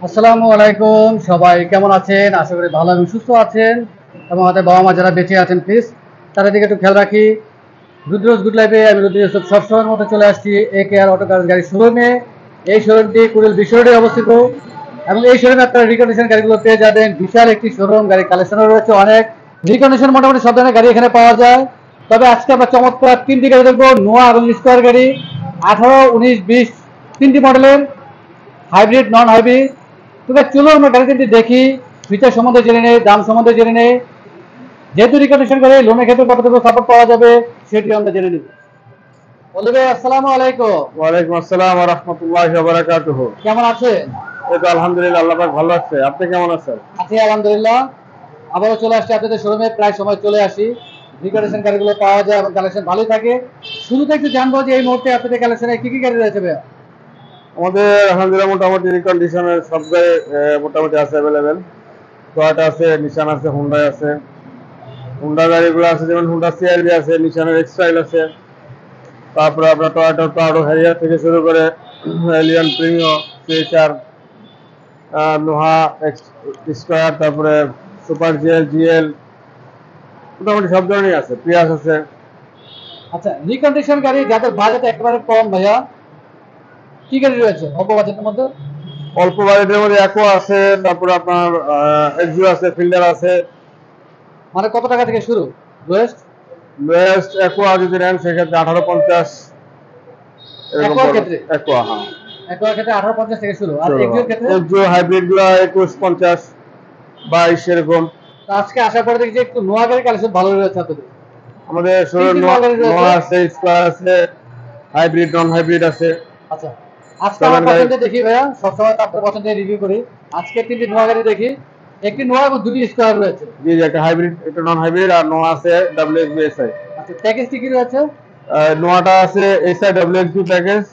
আসসালামু আলাইকুম, সবাই কেমন আছেন? আশা করি ভালো এবং সুস্থ আছেন এবং আমাদের বাবা মা যারা বেঁচে আছেন প্লিজ তাদের দিকে একটু খেয়াল রাখি। রুদ্রজ গুড লাইফে আমি রুদ্র ইউসুফ সবসময়ের মতো চলে আসছি এ কে আর অটো কার গাড়ির শোরুমে। এই শোরুমটি কুড়িল বিশ্ব রোডে অবস্থিত এবং এই শোরুমে আপনারা রিকন্ডিশন গাড়িগুলো পেয়ে যাবেন। বিশাল একটি শোরুম, গাড়ির কালেকশনও রয়েছে অনেক। রিকন্ডিশন মোটামুটি সব ধরনের গাড়ি এখানে পাওয়া যায়। তবে আজকে আমরা চমৎকার তিনটি গাড়ি দেখবো, নোয়া এবং স্কোয়ার গাড়ি, 18, 19, 20 তিনটি মডেলের, হাইব্রিড নন হাইব্রিড। তবে চলো আমরা গাড়ি তিনটি দেখি, ফিচার সম্বন্ধে জেনে নেই, দাম সম্বন্ধে জেনে নেই, যেহেতু রিকন্ডিশন করে লোনের ক্ষেত্রে কতটুকু সাপোর্ট পাওয়া যাবে সেটি আমরা জেনে নিব। বলে ভাই আসসালামু আলাইকুম। ওয়ালাইকুম আসসালাম ওয়া রাহমাতুল্লাহি ওয়া বারাকাতুহু। কেমন আছেন? এই তো আলহামদুলিল্লাহ, আল্লাহ পাক ভালো আছে। আপনি কেমন আছেন? আছি আলহামদুলিল্লাহ। আবারও চলে আসছি আপনাদের শোরুমে, প্রায় সময় চলে আসি। রিকন্ডিশন গাড়িগুলো পাওয়া যায় এবং কালেকশন ভালোই থাকে। শুরুতে একটু জানবো যে এই মুহূর্তে আপনাদের কালেকশনে কি কি গাড়ি রয়েছে ভাইয়া? আমাদের আলহামদুলিল্লাহ মোটামুটি রিকন্ডিশনের সব গাড়ি মোটামুটি আছে অ্যাভেলেবেল। টয়োটা আছে, নিশান আছে, হুন্ডাই আছে। হুন্ডা গাড়িগুলো আছে যেমন হুন্ডা সিআরভি আছে, নিশানের এক্সট্রাইল আছে। তারপরে আপনার টয়োটা প্রাডো হ্যারিয়ার থেকে শুরু করে এলিয়ন প্রিমিও, সিএচআর, নোহা স্কয়ার, তারপরে সুপার জিএল, জিএল, মোটামুটি সব ধরনেরই আছে। প্রিয়াস আছে। আচ্ছা, রিকন্ডিশন গাড়ি যাদের বাজেট একেবারে কম ভাইয়া, কি গাড়ি রয়েছে অল্প বাজেটের মধ্যে? অল্প বাজেটের মধ্যে অ্যাকো আছে, তারপরে আপনার এক্সিও আছে, ফিল্ডার আছে। মানে কত টাকা থেকে শুরু লোয়েস্ট? লোয়েস্ট অ্যাকোয়া যদি নেন সেক্ষেত্রে 1850 এরকম অ্যাকোয়ার পড়বে। ক্ষেত্রে অ্যাকোয়া, হ্যাঁ। অ্যাকোয়ার ক্ষেত্রে 1850 থেকে শুরু, আর চলো, এক্সিওর ক্ষেত্রে? এক্সিও হাইব্রিড গুলা 2150, 22 এরকম। তো আজকে আসার পরে দেখছি একটু নোয়া গাড়ি কালেকশন ভালো রয়েছে আপনাদের। আমাদের কি শোরুম কি নোয়া গাড়ি রয়েছে? নোয়া আছে, স্কয়ার আছে, হাইব্রিড নন হাইব্রিড আছে। আচ্ছা, আজকে আমার সেভেন গাড়ি। পছন্দের দেখি ভাইয়া, সবসময় তো আপনার পছন্দের রিভিউ করি। আজকে তিনটি নোয়া গাড়ি দেখি, একটি নোয়া এবং দুটি স্কোয়ার রয়েছে। জি জি, একটা হাইব্রিড, একটা নন হাইব্রিড, আর নোয়া আছে WXBSI। আচ্ছা, প্যাকেজটি কি রয়েছে? নোয়াটা আছে এসআই WXB প্যাকেজ,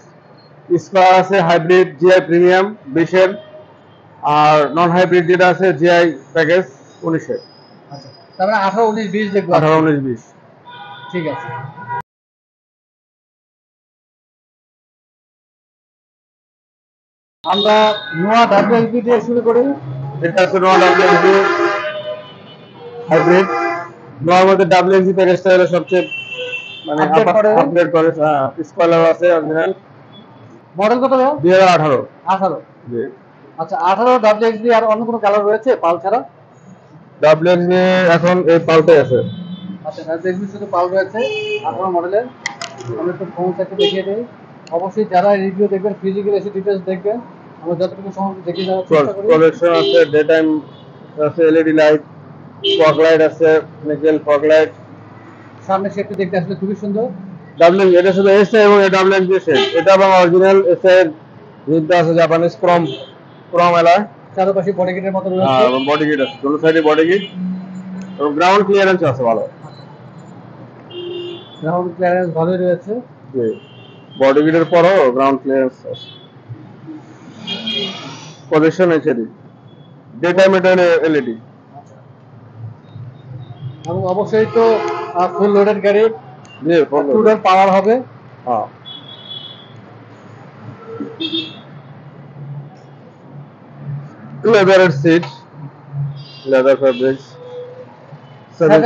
স্কয়ার আছে হাইব্রিড জিআই প্রিমিয়াম 20 আর নন হাইব্রিড যেটা আছে জিআই প্যাকেজ 19। আচ্ছা, তারপরে 18, 19, 20 দেখবো 18, আজকে। 19, 20। ঠিক আছে। আমরা নোয়া ডাব্লিউএসবি দিয়ে শুরু করি। এটা আছে নোয়া WXB হাইব্রিড। নোয়ার মধ্যে WXB প্যাকেজটা হলো সবচেয়ে মানে আপডেট করে আপডেট করে। স্পয়লার আছে অরিজিনাল। মডেল কত ভাইয়া? 2018। 18। জি। আচ্ছা, 18 ডাব্লিউএক্সবি, আর অন্য কোনো কালার রয়েছে পাল ছাড়া? WXB এখন এই পাল্টে আছে। আচ্ছা, ডাব্লিউএক্সবি শুধু পাল রয়েছে 18 মডেলের। আমি একটু ফোন সাইডে দেখিয়ে দিই। অবশ্যই যারা রিভিউ দেখবেন ফিজিক্যাল এসে ডিটেলস দেখবেন। আমরা যতটুকু সম্ভব দেখিয়ে দেওয়ার চেষ্টা করি। প্রজেকশন আছে, ডে টাইম আছে, এলইডি লাইট, ফগ লাইট আছে, নিকেল ফগ লাইট। সামনে সেটটি দেখতে আসলে খুবই সুন্দর। এটা শুধু এসএ এবং WXB সেট। এটা এবং অরিজিনাল এসএ যেটা আছে জাপানিজ ক্রোম ক্রোম এলয়। চারপাশে বডি কিটের মতো রয়েছে। বডি কিট আছে, দুটো সাইডে বডি কিট এবং গ্রাউন্ড ক্লিয়ারেন্স আছে ভালো। গ্রাউন্ড ক্লিয়ারেন্স ভালোই রয়েছে। জি, বডি কিটের পরও গ্রাউন্ড ক্লিয়ারেন্স আছে। প্রজেকশন এইচডি, ডে টাইম এটা এলইডি। এবং অবশ্যই তো ফুল লোডেড গাড়ি, জি, টু ডোর পাওয়ার হবে। হ্যাঁ। লেদারের seat, leather fabrics, 7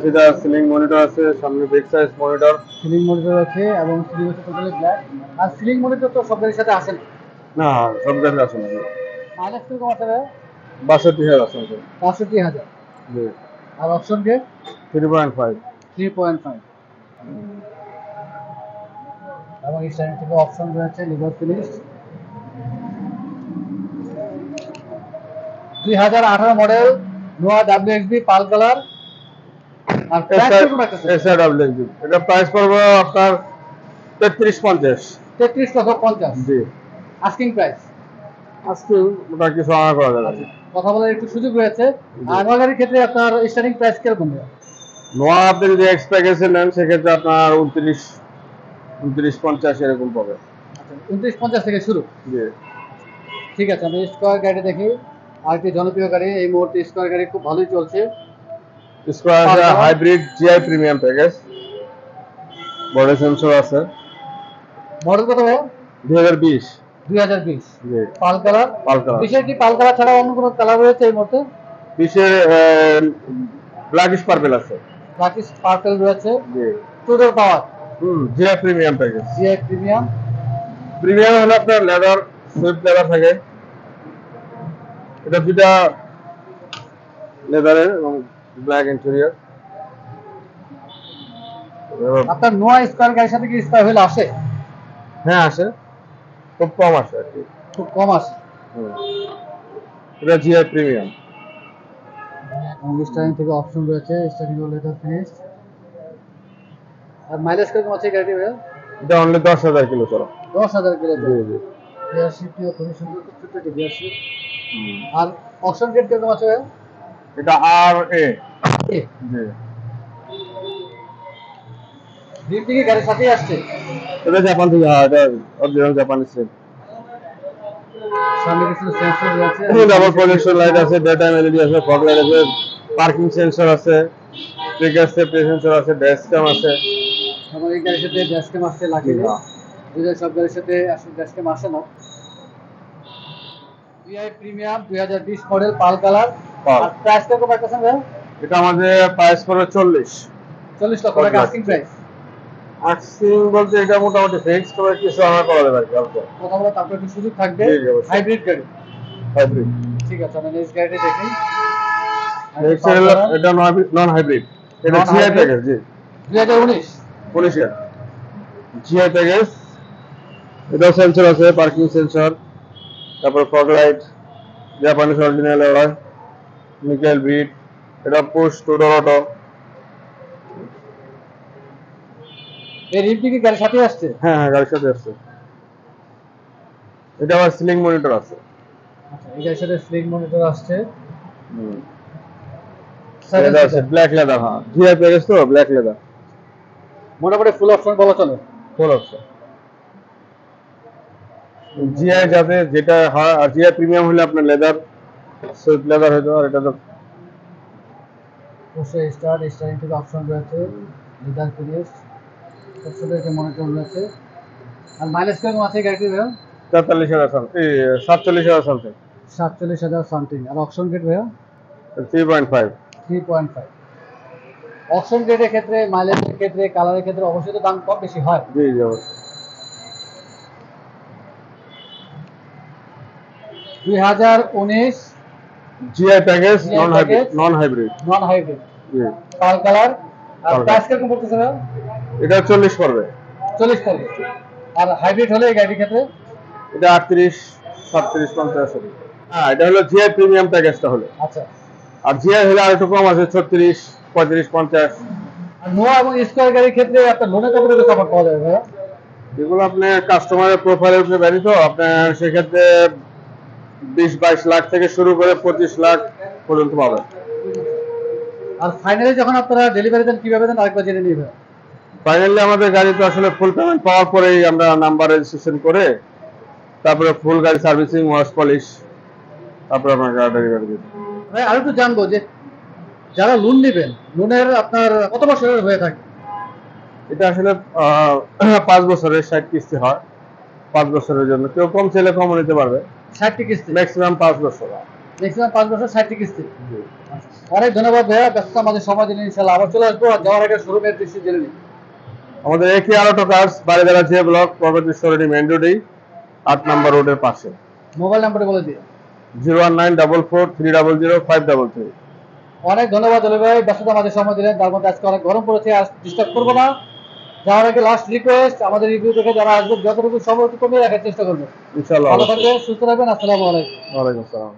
seater ceiling monitor আছে, সামনে big size monitor. Ceiling monitor আছে এবং সিলিং হচ্ছে টোটালি ব্ল্যাক। আর সিলিং মনিটর তো সব গাড়ির সাথে আসে না। না, সব গাড়ি আছে না। মাইলেজ কিরকম আছে ভাই? 62,000 আছে। 65,000। জি। আর অপশন গেট 3.5। 3.5। এবং স্টাইলিং থেকে অপশন রয়েছে লিভার ফিনিশ। 2018 মডেল নোয়া ডাব্লিউএক্সবি পাল কালার। আর প্রাইস কিরকম রাখতেছে? SRWXB এটা প্রাইস পড়বে আপনার 3350। 33,50,000 জি। Asking price. আজকে ওটা কিছু আনা করা যাবে। কথা বলার একটু সুযোগ রয়েছে। আর নোয়া গাড়ির ক্ষেত্রে আপনার স্টার্টিং প্রাইস কিরকম? নোয়া আপনি যদি এক্স প্যাকেজে নেন সেক্ষেত্রে আপনার 2950 এরকম পাবে। আচ্ছা, 29,50 থেকে শুরু। জি। ঠিক আছে, আমি স্কোয়ার গাড়ি দেখি। আরেকটি জনপ্রিয় গাড়ি এই মুহূর্তে, স্কোয়ার গাড়ি খুব ভালোই চলছে। Square hybrid GI premium package, body sensor আছে। মডেল কত ভাই? 2020। 2020 জি পাল কালার। পাল কালার। বিশেষ কি পাল কালার ছাড়া অন্য কোনো কালার রয়েছে এই মুহূর্তে? পিছে ব্ল্যাকিশ পার্পল আছে। ব্ল্যাকিশ পার্পল রয়েছে। G two door power. GI premium package. GI premium. Premium হলো আপনার লেদার, সুইফট লেদার থাকে। এটা দুটা লেদারের এবং ব্ল্যাক ইন্টেরিয়র। আপনার নোয়া স্কয়ার গাড়ির সাথে কি স্কয়ার হুইল আসে? হ্যাঁ আসে, খুব কম আসে আর কি। খুব কম আসে। এটা জিআই প্রিমিয়াম। স্টারিং থেকে অপশন রয়েছে, স্টারিং ও লেদার ফিনিশ। আর মাইলেজ কিরকম আছে এই গাড়িটি ভাইয়া? এটা অনলি 10,000 কিলো চলো। 10,000 কিলো। জি জি। গিয়ারশিফটিও খুবই সুন্দর, খুব ছোট একটি গিয়ারশিফট। আর অপশন গেট কিরকম আছে ভাইয়া? এটা আর এ। এ। জি। ডিপ কি গাড়ির সাথেই আসছে? এটা জাপান থেকে, হ্যাঁ এটা অরিজিনাল জাপানিজ সেল। সামনে কিছু সেন্সর রয়েছে। ডাবল প্রজেকশন লাইট আছে, ডে টাইম এলইডি আছে, ফগ লাইট আছে, পার্কিং সেন্সর আছে, ট্রিগার সেফটি সেন্সর আছে, ড্যাশ ক্যাম আছে। আমার এই গাড়ির সাথে ড্যাশ ক্যাম আসছে লাকিলি। যদিও সব গাড়ির সাথে আসলে ড্যাশ ক্যাম আসে না। জিআই প্রিমিয়াম 2020 মডেল পাল কালার। আর প্রাইস কত পাচ্ছেন ভাই? এটা আমাদের প্রাইস পড়ে 40 লক্ষ টাকা আস্কিং প্রাইস। আস্কিং বলতে এটা মোটামুটি ফিক্স, তবে কিছু আমার করা যাবে আর কি অল্প। কথা বলে তারপরে একটু সুযোগ থাকবে। জি, অবশ্যই। হাইব্রিড গাড়ি। হাইব্রিড। ঠিক আছে, আমি নেক্সট গাড়িটি দেখি। এটা নন হাইব্রিড। এটা Non GI hybrid? Package. G 2019। 19 এর জিআই প্যাকেজ। এটা সেন্সর আছে, পার্কিং সেন্সর, তারপর fog light, Japanese original alloy, nickel bit. এটা পুশ টু ডোর অটো। এই রিমটি কি গাড়ির সাথে আসছে? হ্যাঁ হ্যাঁ, গাড়ির সাথে আসছে। এটা আবার সিলিং মনিটর আছে। আচ্ছা, এই গাড়ির সাথে স্লিং মনিটর আসছে। লেদার আছে, ব্ল্যাক লেদার। হ্যাঁ জিআই প্যাকেজ তো ব্ল্যাক লেদার। মোটামুটি ফুল অপশন বলা চলে। Full option. জিআই যাতে যেটা হয়, আর জিআই প্রিমিয়াম হলে আপনার লেদার, সুইফট লেদার হতো। আর এটা তো অবশ্যই স্টারিং থেকে অপশন রয়েছে, লেদার ফিনিশ, সবসময় একটা মনিটর রয়েছে। আর মাইলেজ কিরকম আছে এই গাড়িটির ভাইয়া? 43,000 সামথিং, 47,000 সামথিং। 47,000 সামথিং। আর অপশন গেট ভাইয়া? 3.5। 3.5। অপশন গেটের ক্ষেত্রে, মাইলেজের ক্ষেত্রে, কালারের ক্ষেত্রে অবশ্যই তো দাম কম বেশি হয়। জি জি অবশ্যই। 2019 GI package GI non hybrid. package, non hybrid. Non hybrid, জি। পাল কালার। আর পাল প্রাইস কিরকম পড়তেছে ভাইয়া? এটা 40 পড়বে। 40 পড়বে। আর হাইব্রিড হলে এই গাড়ির ক্ষেত্রে? এটা 38, 37, 50 হবে। হ্যাঁ এটা হলো জিআই প্রিমিয়াম প্যাকেজটা হলো। আচ্ছা। আর জিআই হলে আর একটু কম আছে, 36, 35, 50। আর নোয়া এবং স্কয়ার গাড়ির ক্ষেত্রে আপনার লোনের কতটুকু সাপোর্ট পাওয়া যাবে ভাইয়া? যেগুলো আপনি কাস্টমারের প্রোফাইলের উপরে ভ্যারি, তো আপনার সেক্ষেত্রে 20-22 লাখ থেকে শুরু করে 25 লাখ পর্যন্ত পাবেন। আর ফাইনালি যখন আপনারা ডেলিভারি দেন কিভাবে দেন আরেকবার জেনে নিবেন। ফাইনালি আমাদের গাড়ি তো আসলে ফুল পেমেন্ট পাওয়ার পরেই আমরা নাম্বার রেজিস্ট্রেশন করে, তারপরে ফুল গাড়ি সার্ভিসিং, ওয়াশ পলিশ, তারপরে আপনার গাড়ি ডেলিভারি দিই। ভাই আর একটু জানবো যে যারা লোন নেবেন, লোনের আপনার কত বছরের হয়ে থাকে? এটা আসলে 5 বছরের 60 কিস্তি হয়। 5 বছরের জন্য কেউ কম চাইলে কমও নিতে পারবে। 60টি কিস্তি। ম্যাক্সিমাম 5 বছর। ম্যাক্সিমাম 5 বছর 60টি কিস্তি। অনেক ধন্যবাদ ভাইয়া, ব্যস্ত আমাদের সময় দিলেন। ইনশাআল্লাহ আবার চলে আসবো। আর যাওয়ার আগে শোরুমের দৃশ্য জেনে নিই। আমাদের একে আরটো কার্স, বাড়িধারা জে ব্লক, প্রগতিশ্বরী মেইন রোডেই 8 নম্বর রোডের পাশে। মোবাইল নাম্বারটা বলে দিই। 01944300533। অনেক ধন্যবাদ অলি ভাই, ব্যস্ততা আমাদের সময় দিলেন। তার মধ্যে আজকে অনেক গরম পড়েছে, আজ ডিস্টার্ব করবো না। যাওয়ার আগে লাস্ট রিকোয়েস্ট, আমাদের রিভিউ দেখে যারা আসবেন যতটুকু সময় কমিয়ে রাখার চেষ্টা করবেন। ইনশাআল্লাহ। ভালো থাকবেন, সুস্থ থাকবেন। আসসালামু আলাইকুম। ওয়ালাইকুম আসসালাম।